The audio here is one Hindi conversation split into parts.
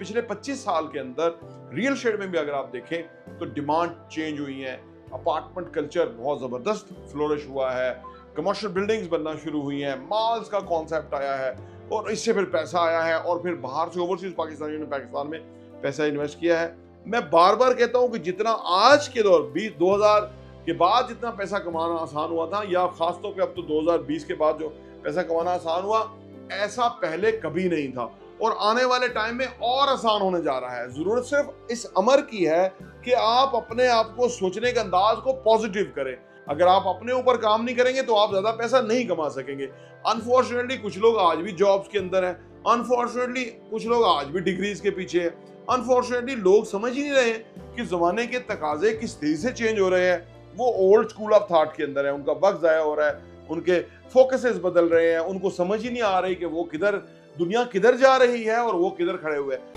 पिछले 25 साल के अंदर रियल एस्टेट में भी अगर आप देखें तो डिमांड चेंज हुई है, अपार्टमेंट कल्चर बहुत ज़बरदस्त फ्लोरिश हुआ है, कमर्शियल बिल्डिंग्स बनना शुरू हुई हैं, मॉल्स का कॉन्सेप्ट आया है और इससे फिर पैसा आया है और फिर बाहर से ओवरसीज पाकिस्तानियों ने पाकिस्तान में पैसा इन्वेस्ट किया है। मैं बार बार कहता हूं कि जितना आज के दौर 2000 के बाद जितना पैसा कमाना आसान हुआ था, या खासतौर पे अब तो 2020 के बाद जो पैसा कमाना आसान हुआ, ऐसा पहले कभी नहीं था और आने वाले टाइम में और आसान होने जा रहा है। जरूरत सिर्फ इस अमर की है कि आप अपने आप को सोचने के अंदाज को पॉजिटिव करें। अगर आप अपने ऊपर काम नहीं करेंगे तो आप ज्यादा पैसा नहीं कमा सकेंगे। अनफॉर्चुनेटली कुछ लोग आज भी जॉब्स के अंदर हैं, अनफॉर्चुनेटली कुछ लोग आज भी डिग्रीज के पीछे हैं, अनफॉर्चुनेटली लोग समझ ही नहीं रहे कि जमाने के तकाजे किस तेजी से चेंज हो रहे हैं। वो ओल्ड स्कूल ऑफ थॉट के अंदर है, उनका वक्त जाया हो रहा है, उनके फोकसेस बदल रहे हैं, उनको समझ ही नहीं आ रही कि वो किधर, दुनिया किधर जा रही है और वो किधर खड़े हुए हैं।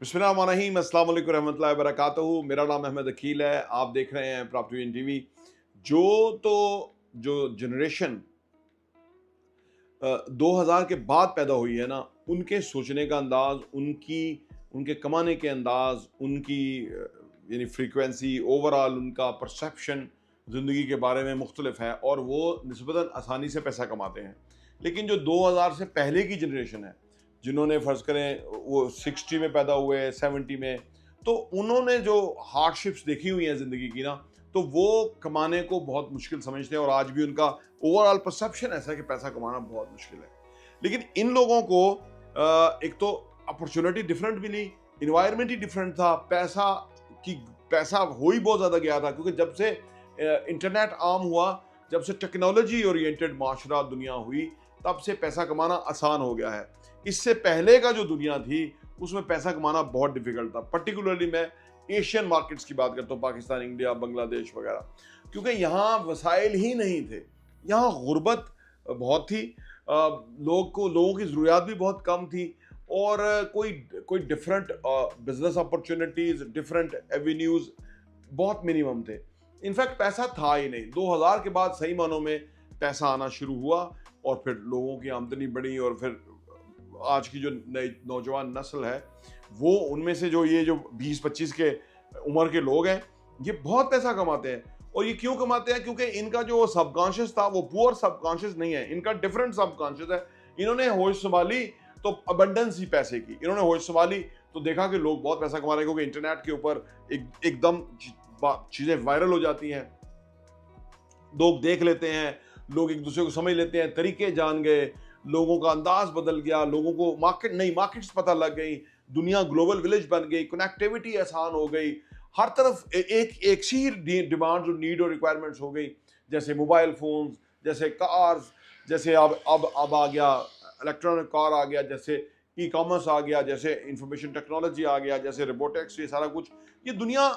बिस्मिल्लाहिर्रहमानिर्रहीम, अस्सलाम वालेकुम रहमतुल्लाहि व बरकातहू। मेरा नाम अहमद अकील है, आप देख रहे हैं प्रॉपर्टी इन टीवी। जो जनरेशन 2000 के बाद पैदा हुई है ना, उनके सोचने का अंदाज, उनके कमाने के अंदाज, उनकी यानी फ्रीक्वेंसी, ओवरऑल उनका परसेप्शन ज़िंदगी के बारे में मुख्तलिफ है और वो निस्बतन आसानी से पैसा कमाते हैं। लेकिन जो 2000 से पहले की जनरेशन है, जिन्होंने फ़र्ज़ करें वो 60 में पैदा हुए, 70 में, तो उन्होंने जो हार्डशिप्स देखी हुई हैं ज़िंदगी की ना, तो वो कमाने को बहुत मुश्किल समझते हैं और आज भी उनका ओवरऑल परसेप्शन ऐसा है कि पैसा कमाना बहुत मुश्किल है। लेकिन इन लोगों को एक तो अपॉर्चुनिटी डिफरेंट मिली, इन्वायरमेंट ही डिफरेंट था, पैसा हो ही बहुत ज़्यादा गया था, क्योंकि जब से इंटरनेट आम हुआ, जब से टेक्नोलॉजी ओरिएंटेड माशरा दुनिया हुई, तब से पैसा कमाना आसान हो गया है। इससे पहले का जो दुनिया थी उसमें पैसा कमाना बहुत डिफिकल्ट था। पर्टिकुलरली मैं एशियन मार्केट्स की बात करता हूँ, पाकिस्तान, इंडिया, बांग्लादेश वगैरह, क्योंकि यहाँ वसाइल ही नहीं थे, यहाँ गुर्बत बहुत थी, लोगों की ज़रूरियात भी बहुत कम थी और कोई different business opportunities, different avenues बहुत मिनिमम थे। इनफैक्ट पैसा था ही नहीं। 2000 के बाद सही मानों में पैसा आना शुरू हुआ और फिर लोगों की आमदनी बढ़ी और फिर आज की जो नई नौजवान नस्ल है, वो उनमें से जो 20-25 के उम्र के लोग हैं, ये बहुत पैसा कमाते हैं। और ये क्यों कमाते हैं? क्योंकि इनका जो सबकॉन्शियस था वो पुअर सबकॉन्शियस नहीं है, इनका डिफरेंट सबकॉन्शियस है। इन्होंने होश संभाली तो अबंडेंस ही पैसे की, इन्होंने होश संभाली तो देखा कि लोग बहुत पैसा कमा रहे हैं, क्योंकि इंटरनेट के ऊपर एकदम चीजें वायरल हो जाती हैं, लोग देख लेते हैं, लोग एक दूसरे को समझ लेते हैं, तरीके जान गए, लोगों का अंदाज बदल गया, लोगों को नई मार्केट्स पता लग गई, दुनिया ग्लोबल विलेज बन गई, कनेक्टिविटी आसान हो गई, हर तरफ एक सी डिमांड और नीड और रिक्वायरमेंट्स हो गई, जैसे मोबाइल फोन्स, जैसे कार्स, जैसे अब आ गया इलेक्ट्रॉनिक कार आ गया, जैसे ई कॉमर्स आ गया, जैसे इंफॉर्मेशन टेक्नोलॉजी आ गया, जैसे रोबोटिक्स, ये सारा कुछ, ये दुनिया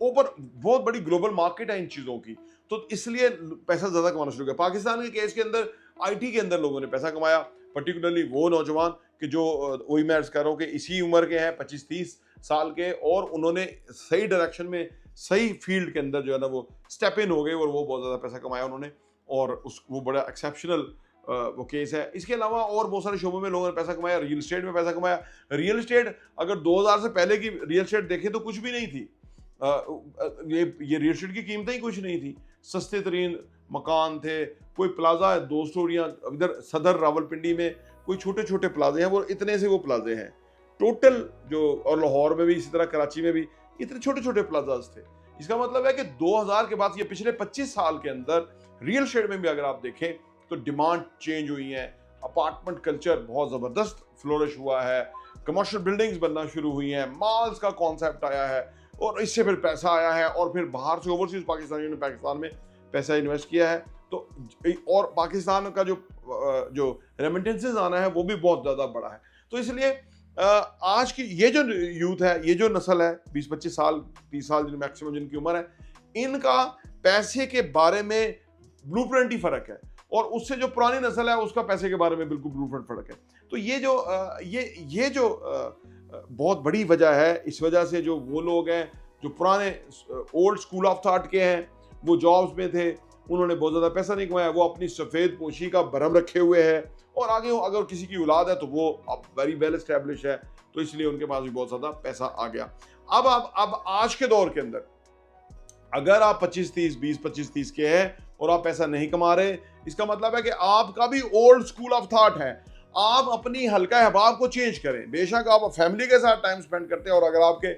ऊपर बहुत बड़ी ग्लोबल मार्केट है इन चीज़ों की, तो इसलिए पैसा ज़्यादा कमाना शुरू किया। पाकिस्तान के केस के अंदर आईटी के अंदर लोगों ने पैसा कमाया, पर्टिकुलरली वो नौजवान कि जो वही मैं अर्ज़ कर रहा हूँ कि इसी उम्र के हैं, 25-30 साल के, और उन्होंने सही डायरेक्शन में, सही फील्ड के अंदर जो है ना वो स्टेप इन हो गए और वो बहुत ज़्यादा पैसा कमाया उन्होंने, और वो बड़ा एक्सेप्शनल वो केस है। इसके अलावा और बहुत सारे शोबों में लोगों ने पैसा कमाया, रियल एस्टेट में पैसा कमाया। रियल एस्टेट अगर 2000 से पहले की रियल एस्टेट देखें तो कुछ भी नहीं थी, ये रियल एस्टेट की कीमतें ही कुछ नहीं थी, सस्ते तरीन मकान थे, कोई प्लाजा है, 2 स्टोरियाँ, इधर सदर रावलपिंडी में कोई छोटे छोटे प्लाजे हैं, वो इतने से वो प्लाजे हैं टोटल, जो और लाहौर में भी इसी तरह, कराची में भी इतने छोटे छोटे प्लाजाज थे। इसका मतलब है कि 2000 के बाद ये पिछले 25 साल के अंदर रियल एस्टेट में भी अगर आप देखें तो डिमांड चेंज हुई है, अपार्टमेंट कल्चर बहुत ज़बरदस्त फ्लोरिश हुआ है, कमर्शियल बिल्डिंग्स बनना शुरू हुई हैं, मॉल्स का कॉन्सेप्ट आया है और इससे फिर पैसा आया है और फिर बाहर से ओवरसीज पाकिस्तानियों ने पाकिस्तान में पैसा इन्वेस्ट किया है, तो और पाकिस्तान का जो रेमिटेंसेस आना है वो भी बहुत ज़्यादा बड़ा है। तो इसलिए आज की ये जो यूथ है, ये जो नस्ल है 20-25 साल, 30 साल मैक्सिमम जिनकी उम्र है, इनका पैसे के बारे में ब्लूप्रिंट ही फ़र्क है और उससे जो पुरानी नस्ल है उसका पैसे के बारे में बिल्कुल ब्लूप्रिंट फ़र्क है। तो ये जो बहुत बड़ी वजह है, इस वजह से जो वो लोग हैं जो पुराने ओल्ड स्कूल ऑफ थॉट के हैं, वो जॉब्स में थे, उन्होंने बहुत ज़्यादा पैसा नहीं कमाया, वो अपनी सफ़ेद पोशी का भरम रखे हुए है, और आगे अगर किसी की औलाद है तो वो अब वेरी वेल एस्टेब्लिश है, तो इसलिए उनके पास भी बहुत ज़्यादा पैसा आ गया। अब आज के दौर के अंदर अगर आप 25-30 के हैं और आप पैसा नहीं कमा रहे, इसका मतलब है कि आपका भी ओल्ड स्कूल ऑफ थॉट है। आप अपनी हल्का हबाब को चेंज करें। बेशक आप फैमिली के साथ टाइम स्पेंड करते हैं, और अगर आपके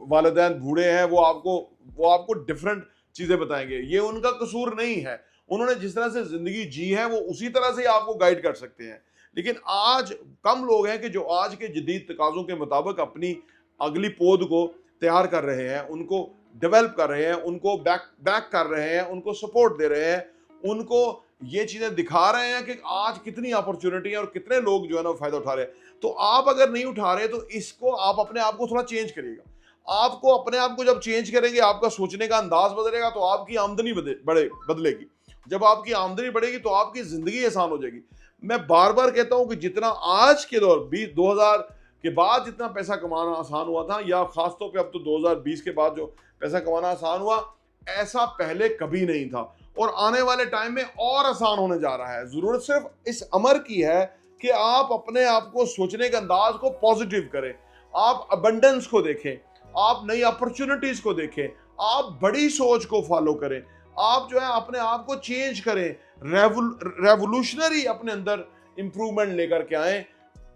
वालिदैन बूढ़े हैं, वो आपको डिफरेंट चीजें बताएंगे, ये उनका कसूर नहीं है। उन्होंने जिस तरह से जिंदगी जी है वो उसी तरह से आपको गाइड कर सकते हैं। लेकिन आज कम लोग हैं कि जो आज के जदीद तकाज़ों के मुताबिक अपनी अगली पौध को तैयार कर रहे हैं, उनको डेवलप कर रहे हैं, उनको बैक कर रहे हैं, उनको सपोर्ट दे रहे हैं, उनको ये चीजें दिखा रहे हैं कि आज कितनी अपॉर्चुनिटी है और कितने लोग जो है ना फायदा उठा रहे हैं। तो आप अगर नहीं उठा रहे तो इसको आप अपने आप को थोड़ा चेंज करिएगा। आपको अपने आप को जब चेंज करेंगे, आपका सोचने का अंदाज बदलेगा, तो आपकी आमदनी बदलेगी। जब आपकी आमदनी बढ़ेगी तो आपकी जिंदगी आसान हो जाएगी। मैं बार बार कहता हूं कि जितना आज के दौर 2000 के बाद जितना पैसा कमाना आसान हुआ था, या खासतौर पे अब तो 2020 के बाद जो पैसा कमाना आसान हुआ, ऐसा पहले कभी नहीं था, और आने वाले टाइम में और आसान होने जा रहा है। जरूरत सिर्फ इस अमर की है कि आप अपने आप को सोचने के अंदाज को पॉजिटिव करें, आप अबंडेंस को देखें, आप नई अपॉर्चुनिटीज को देखें, आप बड़ी सोच को फॉलो करें, आप जो है अपने आप को चेंज करें, रेवोल्यूशनरी अपने अंदर इंप्रूवमेंट लेकर के आए,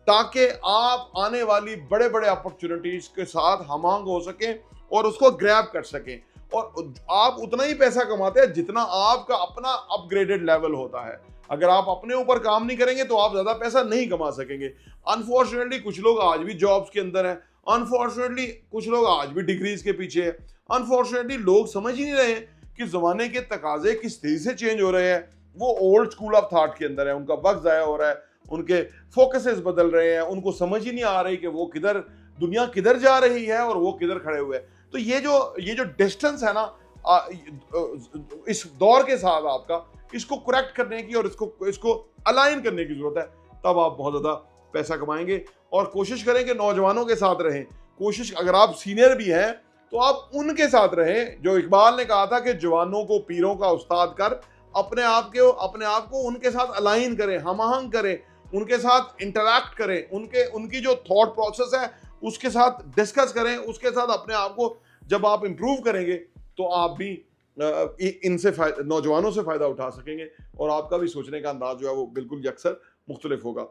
ताकि आप आने वाली बड़े बड़े अपॉर्चुनिटीज के साथ हमआंग हो सकें और उसको ग्रैब कर सकें। और आप उतना ही पैसा कमाते हैं जितना आपका अपना अपग्रेडेड लेवल होता है। अगर आप अपने ऊपर काम नहीं करेंगे तो आप ज्यादा पैसा नहीं कमा सकेंगे। अनफॉर्चुनेटली कुछ लोग आज भी जॉब्स के अंदर हैं, अनफॉर्चुनेटली कुछ लोग आज भी डिग्रीज के पीछे हैं, अनफॉर्चुनेटली लोग समझ ही नहीं रहे कि जमाने के तकाजे किस तेजी से चेंज हो रहे हैं। वो ओल्ड स्कूल ऑफ थॉट के अंदर है, उनका वक्त जाया हो रहा है, उनके फोकसेस बदल रहे हैं, उनको समझ ही नहीं आ रही कि वो दुनिया किधर जा रही है और वो किधर खड़े हुए हैं। तो ये जो डिस्टेंस है ना इस दौर के साथ आपका, इसको करेक्ट करने की और इसको अलाइन करने की जरूरत है, तब आप बहुत ज्यादा पैसा कमाएंगे। और कोशिश करें कि नौजवानों के साथ रहें। कोशिश, अगर आप सीनियर भी हैं तो आप उनके साथ रहें। जो इकबाल ने कहा था कि जवानों को पीरों का उस्ताद कर, अपने आप को उनके साथ अलाइन करें, हमआहंग करें, उनके साथ इंटरैक्ट करें, उनकी जो थॉट प्रोसेस है उसके साथ डिस्कस करें, उसके साथ अपने आप को जब आप इंप्रूव करेंगे तो आप भी इनसे नौजवानों से फ़ायदा उठा सकेंगे, और आपका भी सोचने का अंदाज जो है वो बिल्कुल यकसर मुख्तलिफ होगा।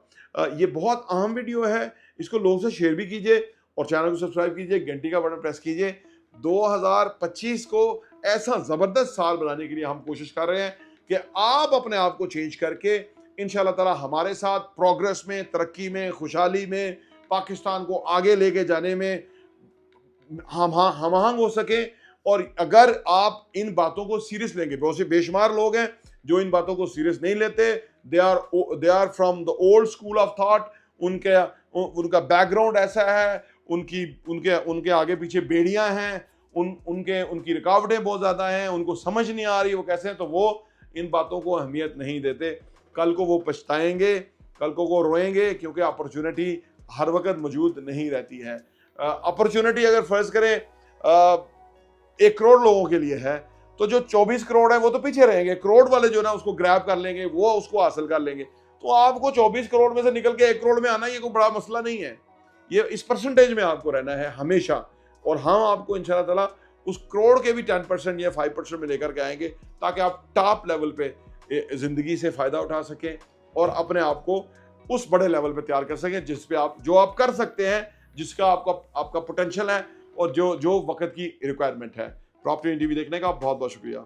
ये बहुत अहम वीडियो है, इसको लोगों से शेयर भी कीजिए और चैनल को सब्सक्राइब कीजिए, घंटी का बटन प्रेस कीजिए। 2025 को ऐसा ज़बरदस्त साल बनाने के लिए हम कोशिश कर रहे हैं कि आप अपने आप को चेंज करके इंशाअल्लाह ताला हमारे साथ प्रोग्रेस में, तरक्की में, खुशहाली में, पाकिस्तान को आगे लेके जाने में हमआहंग हो सके। और अगर आप इन बातों को सीरियस लेंगे, बहुत से बेशुमार लोग हैं जो इन बातों को सीरियस नहीं लेते, they are from the old school of thought, उनका बैकग्राउंड ऐसा है, उनके आगे पीछे बेड़ियां हैं, उनकी रुकावटें बहुत ज़्यादा हैं, उनको समझ नहीं आ रही वो कैसे हैं, तो वो इन बातों को अहमियत नहीं देते। कल को वो पछताएंगे, कल को वो रोएंगे, क्योंकि अपॉर्चुनिटी हर वक्त मौजूद नहीं रहती है। अपॉर्चुनिटी अगर फर्ज करें 1 करोड़ लोगों के लिए है, तो जो 24 करोड़ है वो तो पीछे रहेंगे, करोड़ वाले जो ना उसको ग्रैब कर लेंगे, वो उसको हासिल कर लेंगे। तो आपको 24 करोड़ में से निकल के 1 करोड़ में आना, ये कोई बड़ा मसला नहीं है। ये इस परसेंटेज में आपको रहना है हमेशा, और हम आपको इंशाअल्लाह ताला उस करोड़ के भी 10% या 5% में लेकर के आएंगे, ताकि आप टॉप लेवल पे जिंदगी से फायदा उठा सकें और अपने आप को उस बड़े लेवल पे तैयार कर सकें जिस पे आप कर सकते हैं, जिसका आपका पोटेंशियल है और जो वक्त की रिक्वायरमेंट है। प्रॉपर्टी टीवी देखने का बहुत बहुत शुक्रिया।